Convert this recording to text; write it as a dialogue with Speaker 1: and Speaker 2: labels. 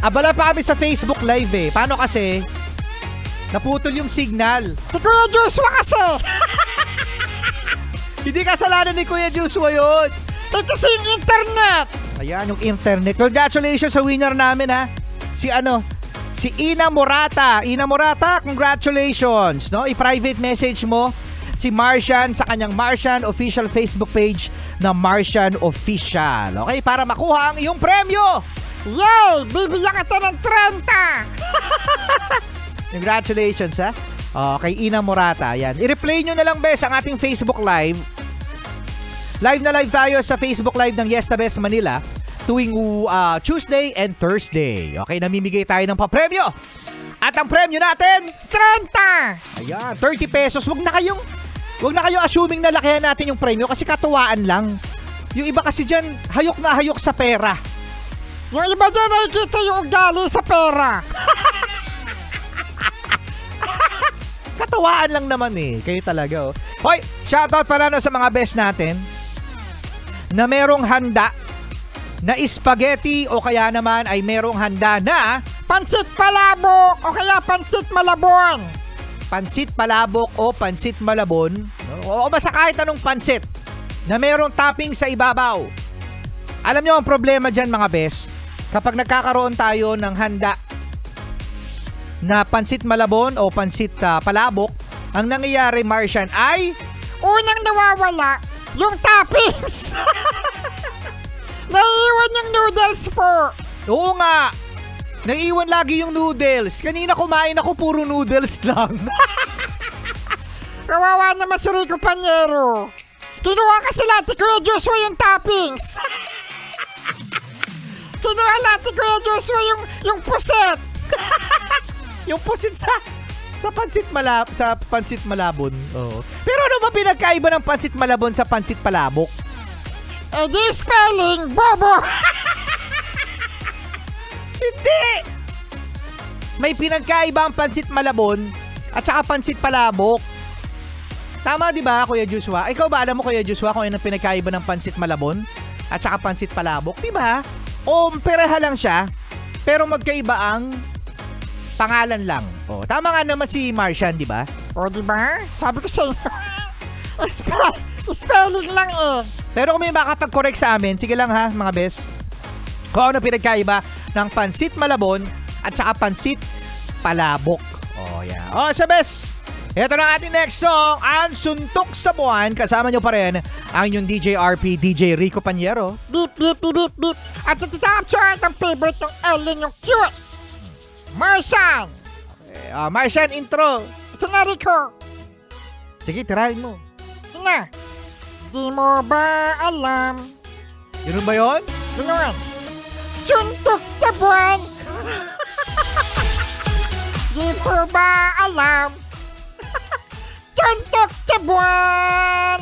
Speaker 1: Abala pa kami sa Facebook Live eh. Paano kasi? Naputol yung signal.
Speaker 2: Si Kuya Joshua kasi.
Speaker 1: Hindi kasalanan ni Kuya Joshua yun.
Speaker 2: Kasi yung internet.
Speaker 1: Ayan, yung internet. Congratulations sa winner namin ha. Si Ina Morata. Ina Morata, congratulations. No? I-private message mo si Martian sa kanyang Martian official Facebook page na Martian Official. Okay, para makuha ang iyong premyo.
Speaker 2: Yay! Bibigyan kita ng 30.
Speaker 1: Congratulations ha. Kay Ina Morata. Ayan. I-replay nyo na lang bes ang ating Facebook Live. Live na live tayo sa Facebook Live ng Yes the Best Manila tuwing Tuesday and Thursday. Okay, namimigay tayo ng papremyo. At ang premyo natin,
Speaker 2: 30.
Speaker 1: Ayan, 30 pesos. Huwag na kayong assuming na lakihan natin yung premyo kasi katuwaan lang. Yung iba kasi dyan, hayok na hayok sa pera.
Speaker 2: Yung iba dyan nakikita yung ugali sa pera.
Speaker 1: Katawaan lang naman eh. Kayo talaga oh. Hoy, shoutout pala no sa mga best natin na merong handa na spaghetti o kaya naman ay merong handa na
Speaker 2: pansit palabok o kaya pansit malabon.
Speaker 1: Pansit palabok o pansit malabon o basta kahit anong pansit na merong topping sa ibabaw. Alam nyo ang problema dyan mga best, kapag nagkakaroon tayo ng handa na pansit malabon o pansit palabok, ang nangyayari Martian ay
Speaker 2: unang nawawala yung toppings. Naiiwan yung noodles po.
Speaker 1: Oo nga. Naiiwan lagi yung noodles. Kanina kumain ako puro noodles lang.
Speaker 2: Kawawa naman si Rico Panyero. Kinuha kasi lahat Kuya Joshua yung toppings. Kinuha lahat Kuya Joshua yung puset.
Speaker 1: Yung pusit sa pansit malabon. Oo. Pero ano ba pinagkaiba ng pansit malabon sa pansit palabok?
Speaker 2: Di spelling bobo.
Speaker 1: Hindi. May pinagkaiba ang pansit malabon at saka pansit palabok. Tama di ba Kuya Joshua? Ikaw ba alam mo Kuya Joshua kung ano ang pinagkaiba ng pansit malabon at saka pansit palabok? Di ba? O peraha lang siya pero magkaiba ang pangalan lang. Oh, tama nga naman si Martian, di ba?
Speaker 2: O, di ba? Sabi ko sa'yo. Spelling lang eh.
Speaker 1: Pero kung may makapag-correct sa amin, sige lang ha, mga best. Kung ano pinagkaiba ng pansit malabon at saka pansit palabok. Oh, yeah. Oh, sa best. Ito na ating next song, ang Suntok sa Buwan. Kasama nyo pa rin ang inyong DJ RP, DJ Rico Panyero.
Speaker 2: Beep, beep, beep, beep, beep. At sa top chart, ang favorite ng Ellen, yung cute. Martian!
Speaker 1: Okay, Martian, intro.
Speaker 2: Ito na, Rico.
Speaker 1: Sige, tirahin mo.
Speaker 2: Ito na. Di mo ba alam?
Speaker 1: Yun ba yun?
Speaker 2: Yun. Suntok sa buwan. Di mo ba alam? Suntok sa buwan.